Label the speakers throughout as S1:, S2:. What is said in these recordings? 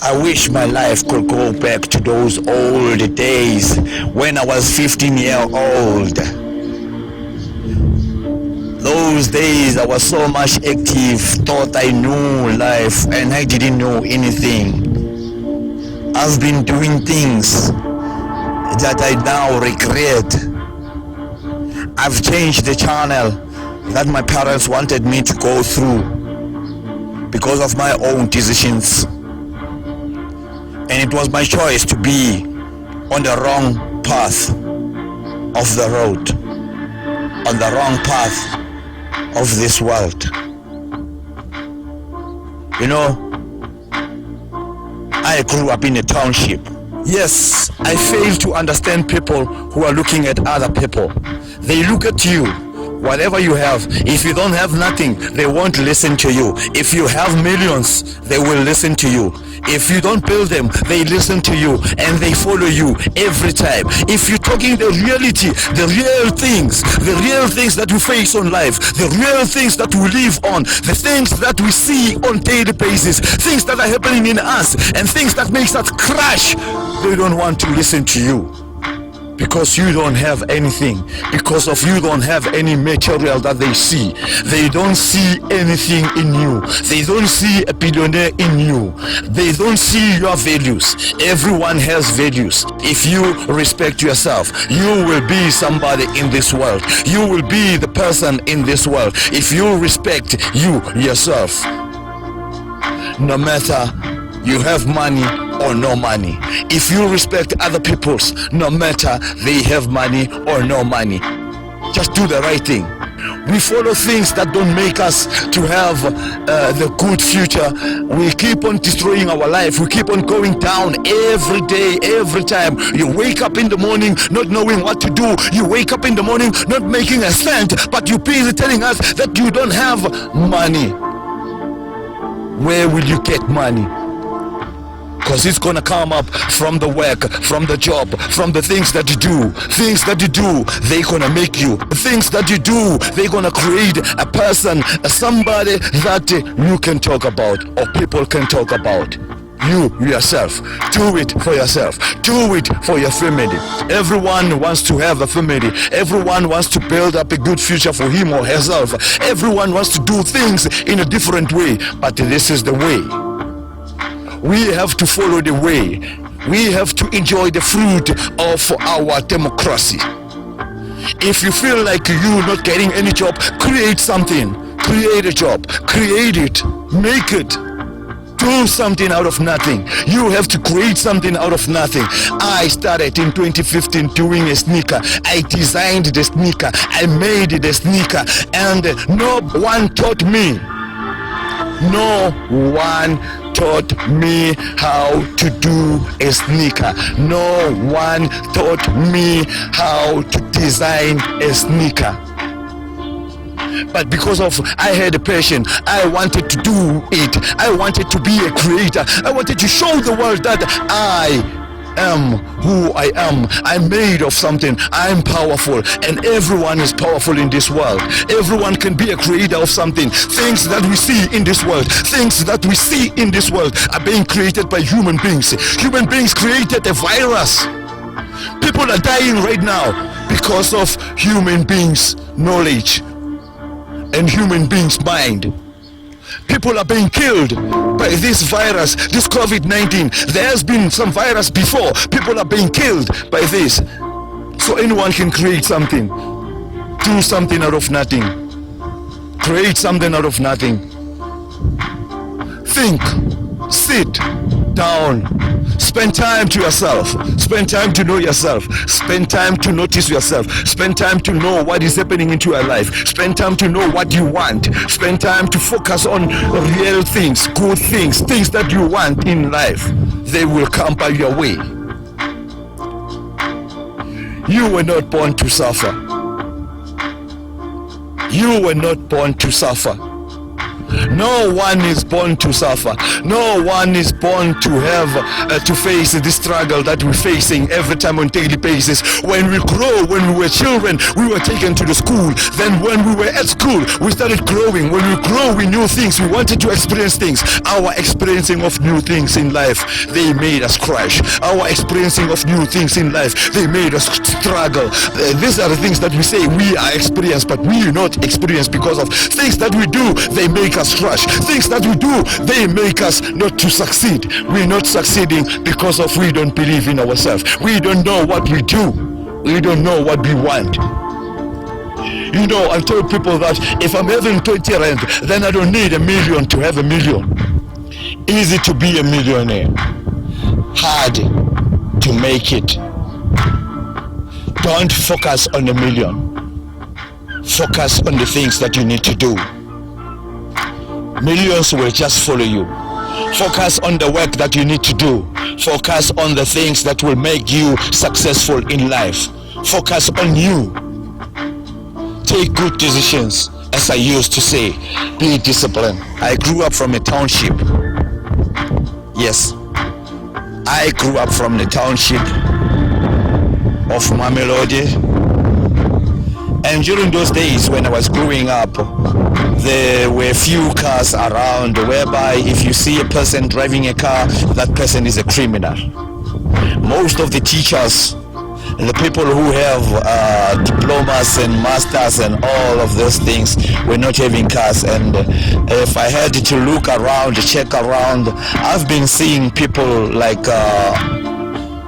S1: I wish my life could go back to those old days when I was 15 years old. Those days I was so much active, thought I knew life and I didn't know anything. I've been doing things that I now regret. I've changed the channel that my parents wanted me to go through because of my own decisions. And it was my choice to be on the wrong path of the road, on the wrong path of this world. You know, I grew up in a township. Yes, I fail to understand people who are looking at other people. They look at you, whatever you have. If you don't have nothing, they won't listen to you. If you have millions, they will listen to you. If you don't build them, they listen to you and they follow you every time. If you're talking the reality, the real things that we face on life, the real things that we live on, the things that we see on daily basis, things that are happening in us and things that makes us crash, they don't want to listen to you. Because you don't have anything, because of you don't have any material that they see. They don't see anything in you. They don't see a billionaire in you. They don't see your values. Everyone has values. If you respect yourself, you will be somebody in this world. You will be the person in this world. If you respect you yourself, no matter you have money or no money. If you respect other people's, no matter they have money or no money, just do the right thing. We follow things that don't make us to have the good future. We keep on destroying our life. We keep on going down every day, every time. You wake up in the morning not knowing what to do. You wake up in the morning not making a cent, but you're busy telling us that you don't have money. Where will you get money? Because it's gonna come up from the work, from the job, from the things that you do. Things that you do, they're gonna make you. Things that you do, they're gonna create a person, somebody that you can talk about or people can talk about. You yourself, do it for yourself, do it for your family. Everyone wants to have a family. Everyone wants to build up a good future for him or herself. Everyone wants to do things in a different way, but this is the way. We have to follow the way. We have to enjoy the fruit of our democracy. If you feel like you're not getting any job, create something. Create a job. Create it. Make it. Do something out of nothing. You have to create something out of nothing. I started in 2015 doing a sneaker. I designed the sneaker. I made the sneaker. And no one taught me. No one taught me how to do a sneaker. No one taught me how to design a sneaker. But because of I had a passion, I wanted to do it. I wanted to be a creator. I wanted to show the world that I am who I am. I'm made of something. I'm powerful, and everyone is powerful in this world. Everyone can be a creator of something. Things that we see in this world, things that we see in this world are being created by human beings. Human beings created a virus. People are dying right now because of human beings' knowledge and human beings' mind. People are being killed by this virus, this COVID-19. There has been some virus before. People are being killed by this. So anyone can create something. Do something out of nothing. Create something out of nothing. Think. Sit down. Spend time to yourself. Spend time to know yourself. Spend time to notice yourself. Spend time to know what is happening into your life. Spend time to know what you want. Spend time to focus on real things, good things, things that you want in life. They will come by your way. You were not born to suffer. You were not born to suffer. No one is born to suffer. No one is born to have to face the struggle that we're facing every time on daily basis. When we grow, when we were children, we were taken to the school. Then when we were at school, we started growing. When we grow, we knew things. We wanted to experience things. Our experiencing of new things in life, they made us crash. Our experiencing of new things in life, they made us struggle. These are the things that we say we are experienced, but we are not experienced because of things that we do. They make us crash. Things that we do, they make us not to succeed. We're not succeeding because of we don't believe in ourselves. We don't know what we do. We don't know what we want. You know, I told people that if I'm having 20 rand, then I don't need 1 million to have 1 million. Easy to be a millionaire, hard to make it. Don't focus on 1 million. Focus on the things that you need to do. Millions will just follow you. Focus on the work that you need to do. Focus on the things that will make you successful in life. Focus on you. Take good decisions, as I used to say. Be disciplined. I grew up from a township. Yes, I grew up from the township of Mamelodi. And during those days when I was growing up, there were few cars around whereby if you see a person driving a car, that person is a criminal. Most of the teachers, the people who have diplomas and masters and all of those things were not having cars. And if I had to look around, check around, I've been seeing people like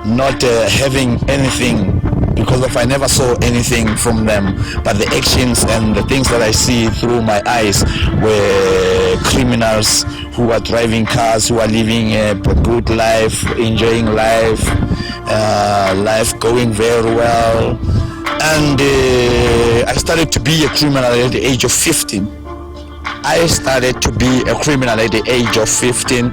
S1: not having anything, because of I never saw anything from them, but the actions and the things that I see through my eyes were criminals who are driving cars, who are living a good life, enjoying life, life going very well. And I started to be a criminal at the age of 15. I started to be a criminal at the age of 15,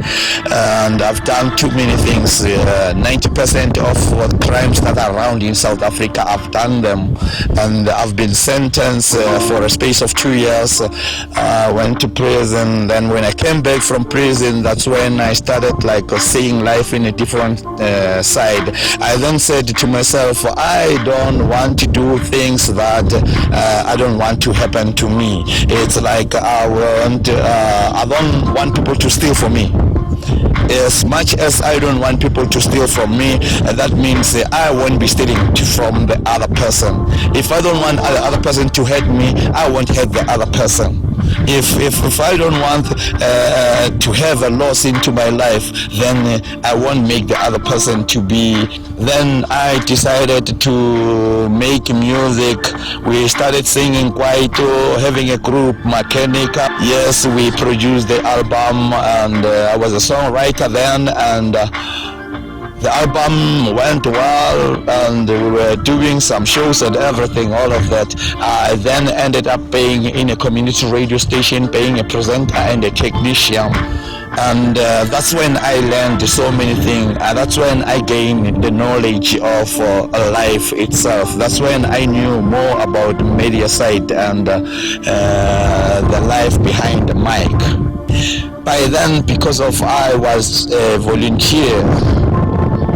S1: and I've done too many things. 90% of crimes that are around in South Africa, I've done them, and I've been sentenced for a space of 2 years. Went to prison. Then when I came back from prison, that's when I started like seeing life in a different side. I then said to myself, I don't want to do things that I don't want to happen to me. It's like I don't want people to steal from me. As much as I don't want people to steal from me, that means I won't be stealing from the other person. If I don't want the other person to hurt me, I won't hurt the other person. If I don't want to have a loss into my life, then I won't make the other person to be. Then I decided to make music. We started singing Kwaito, having a group, Makenika. Yes, we produced the album, and I was a songwriter then, and the album went well, and we were doing some shows and everything, all of that. I then ended up paying in a community radio station, paying a presenter and a technician. And that's when I learned so many things. That's when I gained the knowledge of life itself. That's when I knew more about the media side and the life behind the mic. By then, because of I was a volunteer.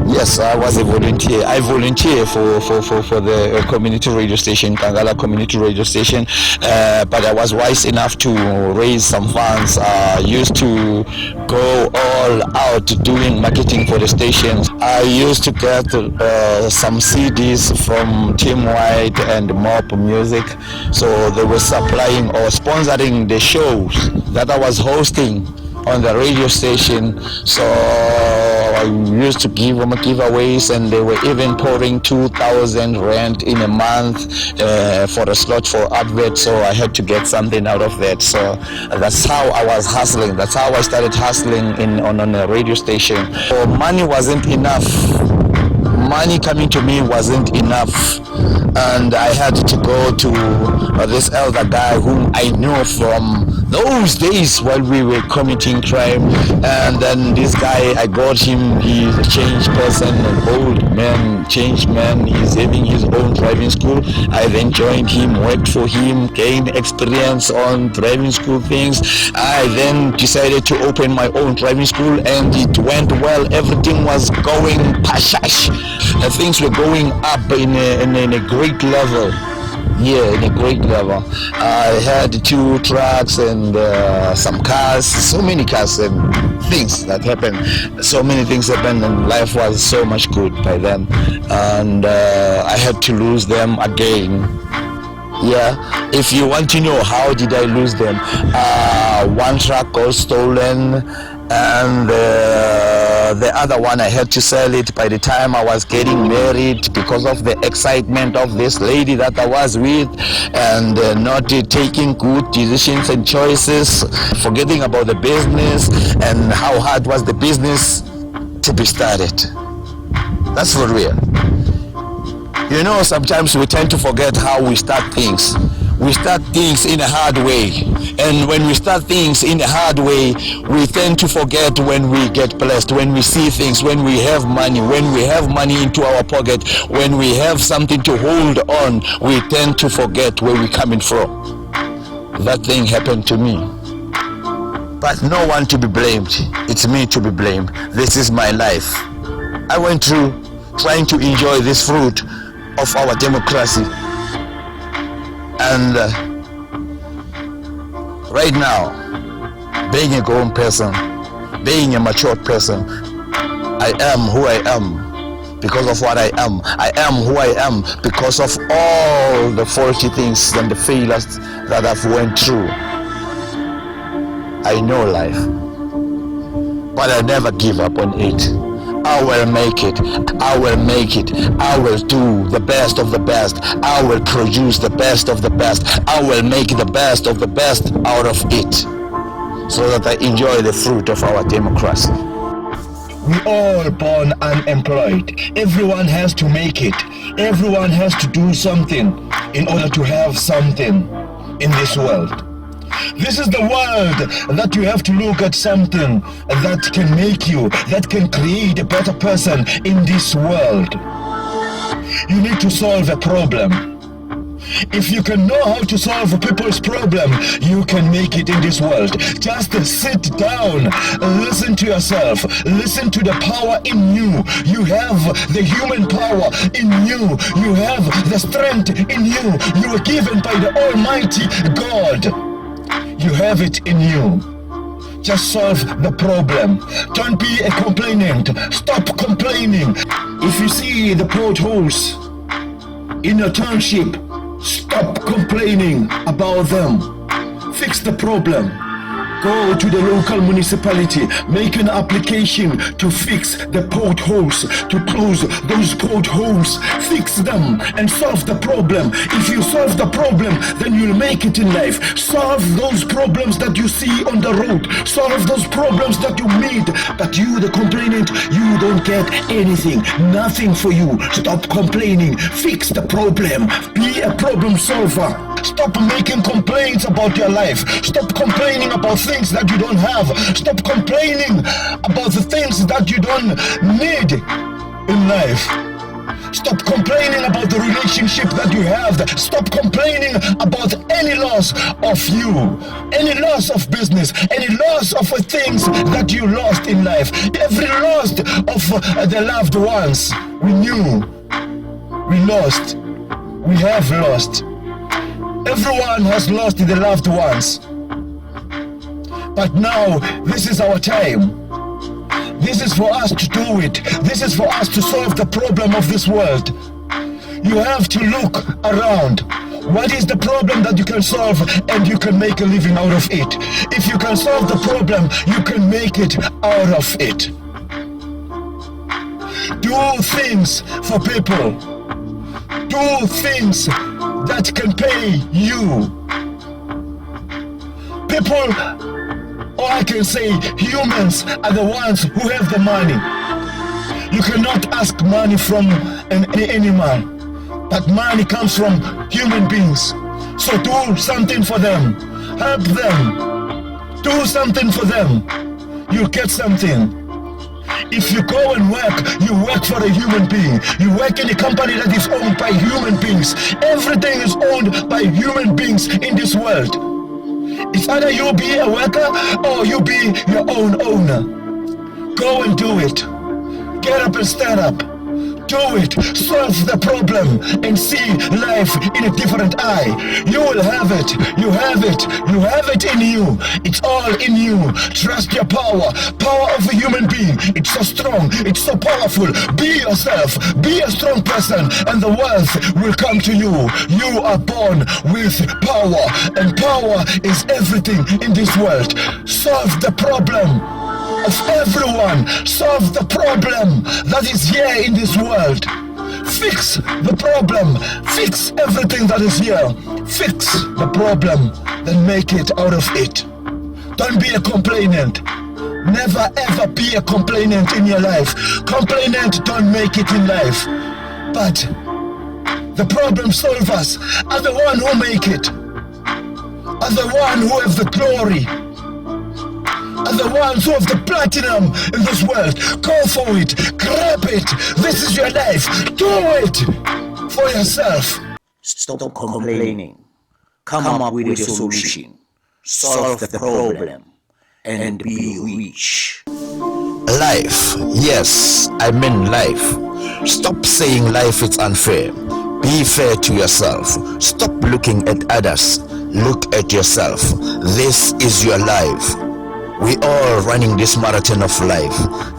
S1: Yes, I was a volunteer. I volunteer for the community radio station, Nhlanhla community radio station, but I was wise enough to raise some funds. I used to go all out doing marketing for the stations. I used to get some CDs from Team White and Mob Music, so they were supplying or sponsoring the shows that I was hosting on the radio station. So I used to give them giveaways, and they were even pouring 2,000 rand in a month for a slot for advert, so I had to get something out of that. So that's how I was hustling. That's how I started hustling on a radio station. So money wasn't enough. Money coming to me wasn't enough, and I had to go to this elder guy whom I knew from those days while we were committing crime. And then this guy, I got him, he's a changed person, an old man, changed man. He's having his own driving school. I then joined him, worked for him, gained experience on driving school things. I then decided to open my own driving school, and it went well. Everything was going pashash. Things were going up in a great level. Yeah, in a great level. I had 2 trucks and some cars, so many cars and things that happened. So many things happened, and life was so much good by then. And I had to lose them again. Yeah, if you want to know how did I lose them, 1 truck got stolen, and the other one I had to sell it by the time I was getting married, because of the excitement of this lady that I was with, and not taking good decisions and choices, forgetting about the business and how hard was the business to be started. That's for real. You know, sometimes we tend to forget how we start things. We start things in a hard way, and when we start things in a hard way, we tend to forget when we get blessed, when we see things, when we have money into our pocket, when we have something to hold on, we tend to forget where we're coming from. That thing happened to me, but no one to be blamed. It's me to be blamed. This is my life. I went through trying to enjoy this fruit of our democracy. And right now, being a grown person, being a mature person, I am who I am because of what I am. I am who I am because of all the faulty things and the failures that I've went through. I know life, but I never give up on it. I will make it. I will make it. I will do the best of the best. I will produce the best of the best. I will make the best of the best out of it, so that I enjoy the fruit of our democracy.
S2: We all born unemployed. Everyone has to make it. Everyone has to do something in order to have something in this world. This is the world that you have to look at something that can make you, that can create a better person in this world. You need to solve a problem. If you can know how to solve people's problem, you can make it in this world. Just sit down, listen to yourself, listen to the power in you. You have the human power in you. You have the strength in you. You were given by the Almighty God. You have it in you. Just solve the problem. Don't be a complainant. Stop complaining. If you see the potholes in your township, stop complaining about them. Fix the problem. Go to the local municipality, make an application to fix the potholes, to close those potholes, fix them and solve the problem. If you solve the problem, then you'll make it in life. Solve those problems that you see on the road. Solve those problems that you meet. But you, the complainant, you don't get anything. Nothing for you. Stop complaining. Fix the problem. Be a problem solver. Stop making complaints about your life. Stop complaining about things that you don't have. Stop complaining about the things that you don't need in life. Stop complaining about the relationship that you have. Stop complaining about any loss of you, any loss of business, any loss of things that you lost in life. Every loss of the loved ones we knew, we lost, we have lost. Everyone has lost the loved ones. But now, this is our time. This is for us to do it. This is for us to solve the problem of this world. You have to look around. What is the problem that you can solve and you can make a living out of it? If you can solve the problem, you can make it out of it. Do things for people. Do things that can pay you. People, or I can say humans, are the ones who have the money. You cannot ask money from an animal, but money comes from human beings. So do something for them. Help them. Do something for them. You'll get something. If you go and work, you work for a human being. You work in a company that is owned by human beings. Everything is owned by human beings in this world. It's either you be a worker or you be your own owner. Go and do it. Get up and stand up. Do it. Solve the problem and see life in a different eye. You will have it. You have it. You have it in you. It's all in you. Trust your power. Power of a human being. It's so strong. It's so powerful. Be yourself. Be a strong person and the wealth will come to you. You are born with power and power is everything in this world. Solve the problem of everyone. Solve the problem that is here in this world. Fix the problem. Fix everything that is here. Fix the problem, then make it out of it. Don't be a complainant. Never ever be a complainant in your life. Complainant don't make it in life. But the problem solvers are the one who make it. Are the one who have the glory. Are the ones who have the platinum in this world. Go for it. Grab it. This is your life. Do it for yourself.
S3: Stop complaining. Come up with a solution. Solve the problem and be rich.
S1: Life, yes, I mean life. Stop saying life is unfair. Be fair to yourself. Stop looking at others. Look at yourself. This is your life. We all running this marathon of life.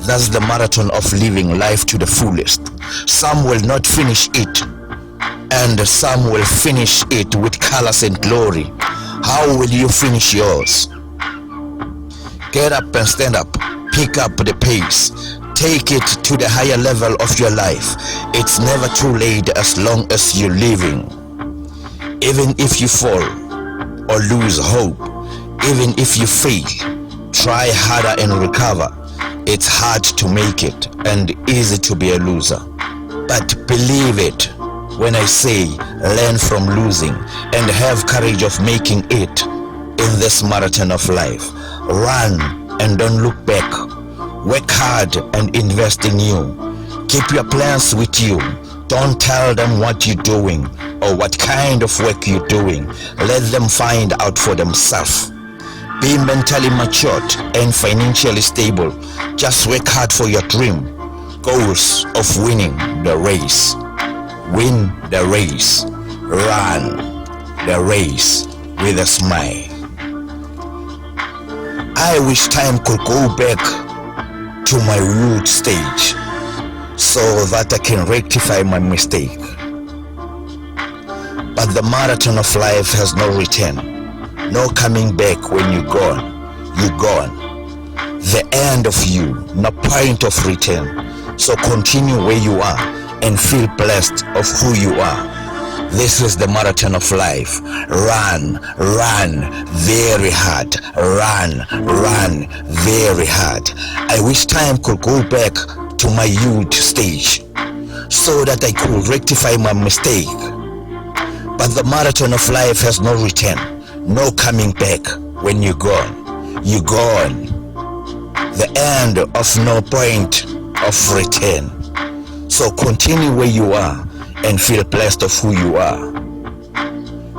S1: That's the marathon of living life to the fullest. Some will not finish it, and some will finish it with colors and glory. How will you finish yours? Get up and stand up. Pick up the pace. Take it to the higher level of your life. It's never too late as long as you're living. Even if you fall or lose hope, even if you fail, try harder and recover. It's hard to make it and easy to be a loser. But believe it when I say learn from losing and have courage of making it in this marathon of life. Run and don't look back. Work hard and invest in you. Keep your plans with you. Don't tell them what you're doing or what kind of work you're doing. Let them find out for themselves. Be mentally matured and financially stable. Just work hard for your dream. Goals of winning the race. Win the race. Run the race with a smile. I wish time could go back to my root stage so that I can rectify my mistake. But the marathon of life has no return. No coming back. When you're gone, you're gone. The end of you, no point of return. So continue where you are and feel blessed of who you are. This is the marathon of life. Run, run very hard. Run, run very hard. I wish time could go back to my youth stage so that I could rectify my mistake. But the marathon of life has no return. No coming back. When you're gone, you're gone. The end of no point of return. So continue where you are and feel blessed of who you are.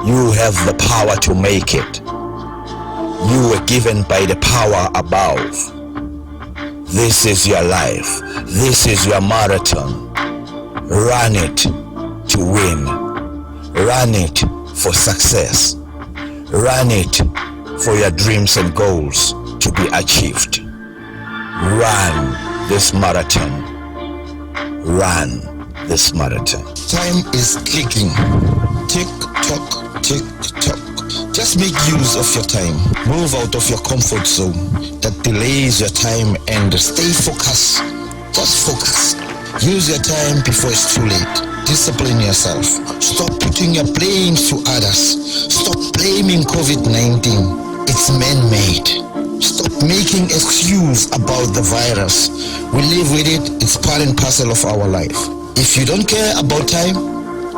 S1: You have the power to make it. You were given by the power above. This is your life. This is your marathon. Run it to win. Run it for success. Run it for your dreams and goals to be achieved. Run this marathon. Run this marathon. Time is clicking. Tick tock, tick tock. Just make use of your time. Move out of your comfort zone that delays your time and stay focused. Just focus. Use your time before it's too late. Discipline yourself. Stop putting your blames to others. Stop blaming COVID-19. It's man-made. Stop making excuse about the virus. We live with it. It's part and parcel of our life. If you don't care about time,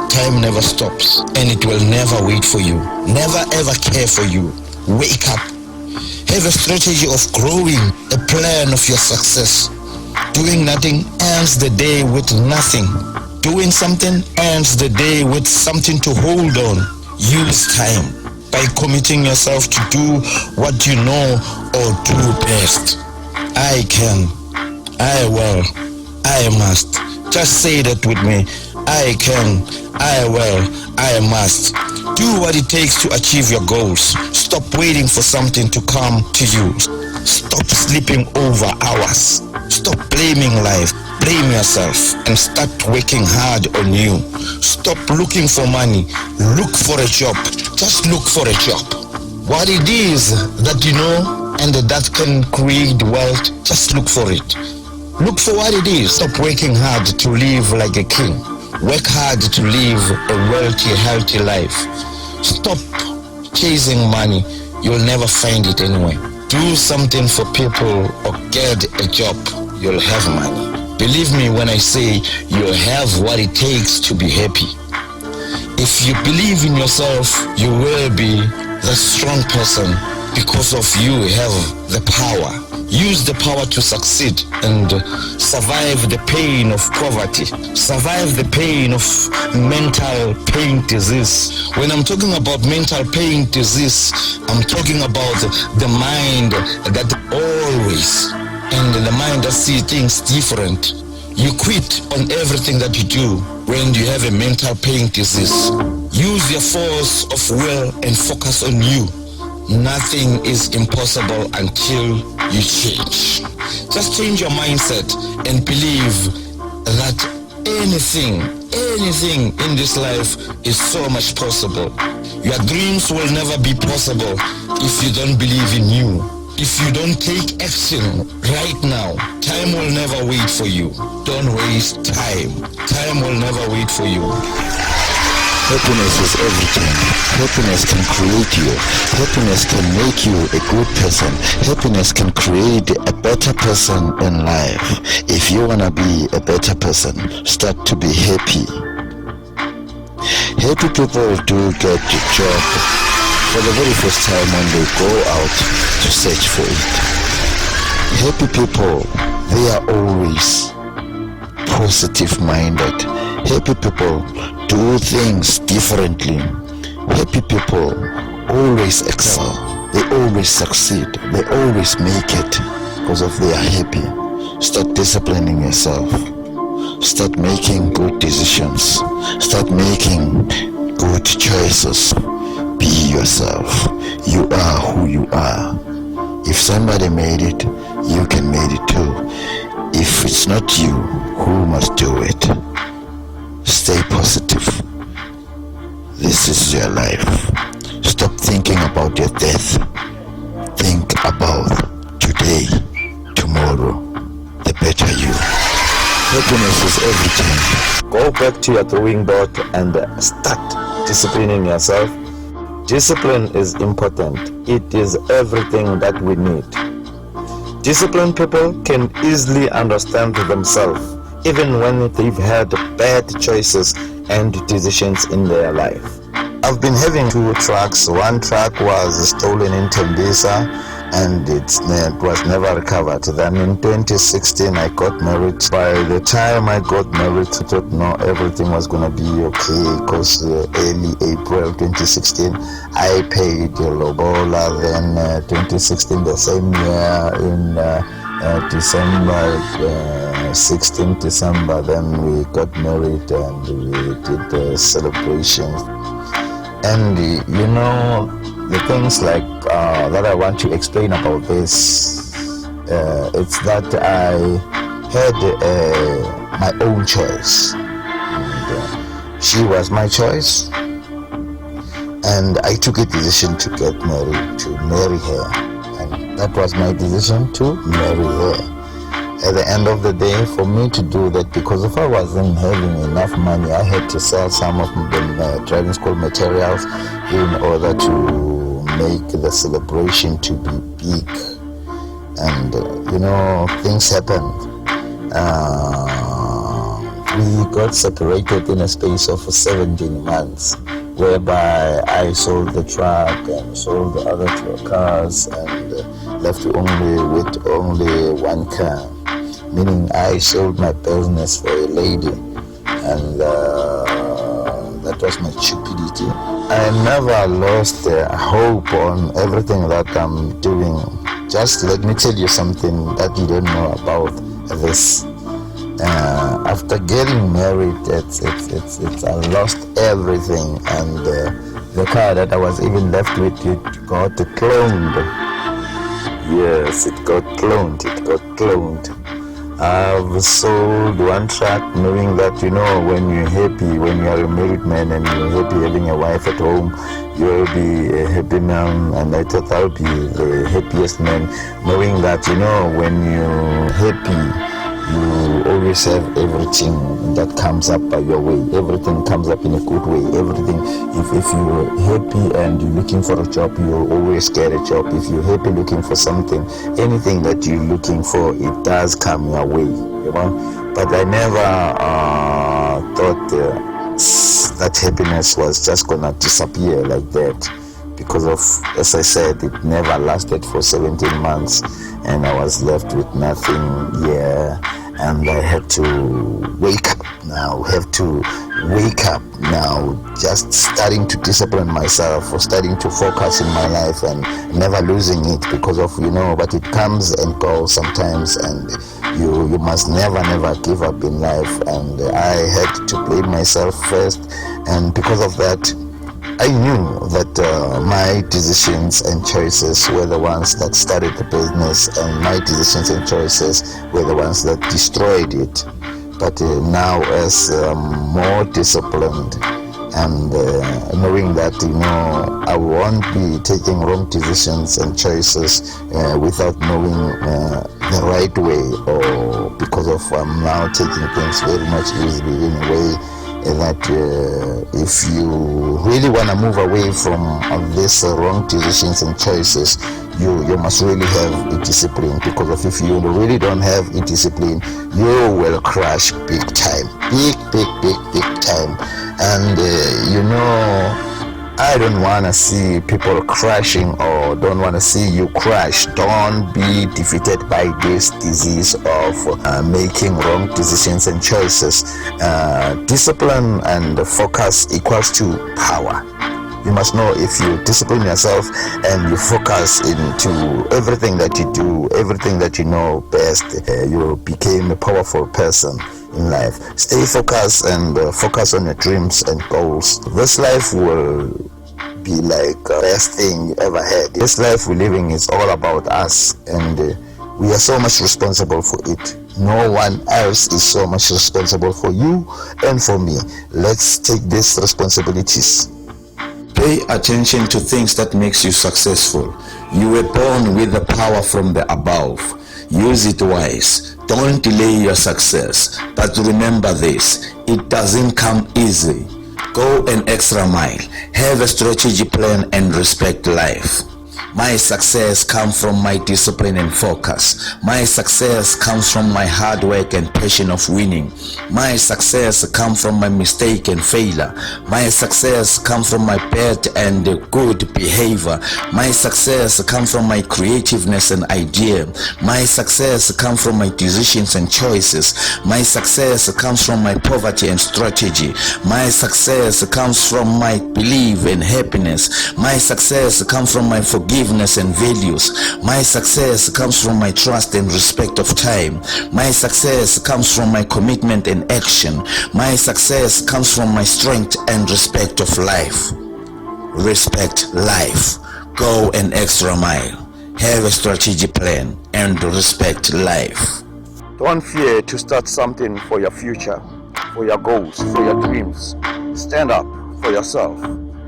S1: time never stops and it will never wait for you. Never ever care for you. Wake up.
S2: Have a strategy of growing, a plan of your success. Doing nothing ends the day with nothing. Doing something ends the day with something to hold on. Use time by committing yourself to do what you know or do best. I can, I will, I must. Just say that with me. I can, I will, I must. Do what it takes to achieve your goals. Stop waiting for something to come to you. Stop sleeping over hours. Stop blaming life. Blame yourself and start working hard on you. Stop looking for money. Look for a job. Just look for a job. What it is that you know and that can create wealth, just look for it. Look for what it is. Stop working hard to live like a king. Work hard to live a wealthy, healthy life. Stop chasing money. You'll never find it anyway. Do something for people or get a job. You'll have money. Believe me when I say you'll have what it takes to be happy. If you believe in yourself, you will be the strong person because of you have the power. Use the power to succeed and survive the pain of poverty. Survive the pain of mental pain disease. When I'm talking about mental pain disease, I'm talking about the mind that always, and the mind that sees things different. You quit on everything that you do when you have a mental pain disease. Use your force of will and focus on you. Nothing is impossible until you change. Just change your mindset and believe that anything in this life is so much possible. Your dreams will never be possible if you don't believe in you. If you don't take action right now, time will never wait for you. Don't waste time. Time will never wait for you.
S4: Happiness is everything. Happiness can create you. Happiness can make you a good person. Happiness can create a better person in life. If you want to be a better person, start to be happy. Happy people do get the job for the very first time when they go out to search for it. Happy people, they are always positive minded. Happy people do things differently. Happy people always excel. They always succeed. They always make it because of they are happy. Start disciplining yourself. Start making good decisions. Start making good choices. Be yourself. You are who you are. If somebody made it, you can make it too. If it's not you, who must do it? Stay positive. This is your life. Stop thinking about your death. Think about today, tomorrow, the better you. Happiness is everything.
S1: Go back to your drawing board and start disciplining yourself. Discipline is important. It is everything that we need. Disciplined people can easily understand themselves, even when they've had bad choices and decisions in their life. I've been having 2 trucks. One truck was stolen in Tembisa and it was never recovered. Then in 2016 I got married. By the time I got married, I thought everything was going to be okay, because early April 2016 I paid lobola. Then 2016, the same year, in December, 16 December, then we got married and we did the celebrations. And the things like that I want to explain about this, it's that I had my own choice, and she was my choice, and I took a decision to get married, to marry her, and that was my decision to marry her. At the end of the day, for me to do that, because if I wasn't having enough money, I had to sell some of the driving school materials in order to make the celebration to be big. And things happened. We got separated in a space of 17 months.
S4: whereby I sold the truck and sold the other 2 cars and left with only 1 car. Meaning I sold my business for a lady, and that was my stupidity. I never lost hope on everything that I'm doing. Just let me tell you something that you don't know about this. After getting married, I lost everything, and the car that I was even left with, it got cloned. Yes, it got cloned. I've sold 1 truck, knowing that, when you're happy, when you are a married man and you're happy having a wife at home, you'll be a happy man, and I thought I'll be the happiest man, knowing that, when you're happy, you always have everything that comes up by your way. Everything comes up in a good way. Everything, if you're happy and you're looking for a job, you'll always get a job. If you're happy looking for something, anything that you're looking for, it does come your way, But I never thought that happiness was just gonna disappear like that, because of, as I said, it never lasted for 17 months, and I was left with nothing. And I had to wake up now, just starting to discipline myself, or starting to focus in my life and never losing it, because of, but it comes and goes sometimes, and you must never give up in life. And I had to blame myself first, and because of that, I knew that my decisions and choices were the ones that started the business, and my decisions and choices were the ones that destroyed it. But now, as more disciplined, and knowing that, I won't be taking wrong decisions and choices without knowing the right way, or because of I'm now taking things very much easily in a way that if you really want to move away from these wrong decisions and choices, you must really have a discipline, because if you really don't have a discipline, you will crash big time, big time. And I don't want to see people crashing, or don't want to see you crash. Don't be defeated by this disease of making wrong decisions and choices. Discipline and focus equals to power. You must know, if you discipline yourself and you focus into everything that you do, everything that you know best, you become a powerful person in life. Stay focused and focus on your dreams and goals. This life will be like the best thing you ever had. This life we're living is all about us, and we are so much responsible for it. No one else is so much responsible for you and for me. Let's take these responsibilities.
S1: Pay attention to things that makes you successful. You were born with the power from the above. Use it wise. Don't delay your success. But remember this, it doesn't come easy. Go an extra mile. Have a strategy plan and respect life. My success comes from my discipline and focus. My success comes from my hard work and passion of winning. My success comes from my mistake and failure. My success comes from my bad and good behavior. My success comes from my creativeness and idea. My success comes from my decisions and choices. My success comes from my poverty and strategy. My success comes from my belief and happiness. My success comes from my forgiveness and values. My success comes from my trust and respect of time. My success comes from my commitment and action. My success comes from my strength and respect of life. Respect life. Go an extra mile. Have a strategic plan and respect life.
S2: Don't fear to start something for your future, for your goals, for your dreams. Stand up for yourself.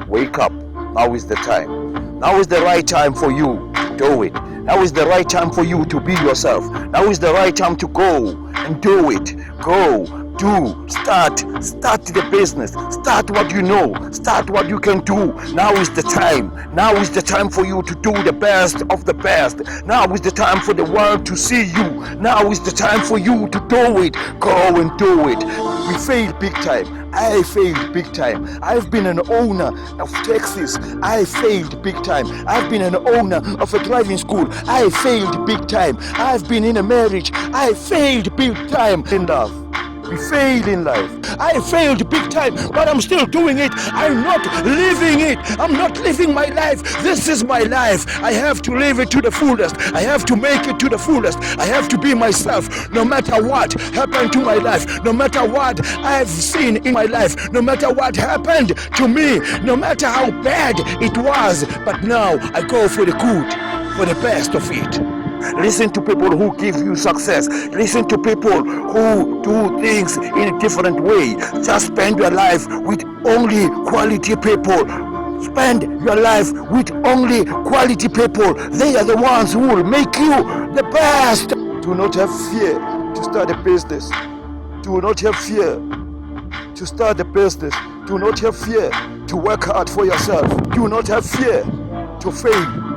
S2: Wake up. Now is the time. Now is the right time for you to do it. Now is the right time for you to be yourself. Now is the right time to go and do it. Go.
S1: Start the business. Start what you know. Start what you can do. Now is the time. Now is the time for you to do the best of the best. Now is the time for the world to see you. Now is the time for you to do it. Go and do it. We failed big time. I failed big time. I've been an owner of taxis. I failed big time. I've been an owner of a driving school. I failed big time. I've been in a marriage. I failed big time in love. We fail in life. I failed big time, but I'm still doing it. I'm not living it. I'm not living my life. This is my life. I have to live it to the fullest. I have to make it to the fullest. I have to be myself no matter what happened to my life, no matter what I've seen in my life, no matter what happened to me, no matter how bad it was. But now I go for the good, for the best of it. Listen to people who give you success. Listen to people who do things in a different way. Just spend your life with only quality people. Spend your life with only quality people. They are the ones who will make you the best. Do not have fear to start a business. Do not have fear to start a business. Do not have fear to work hard for yourself. Do not have fear to fail.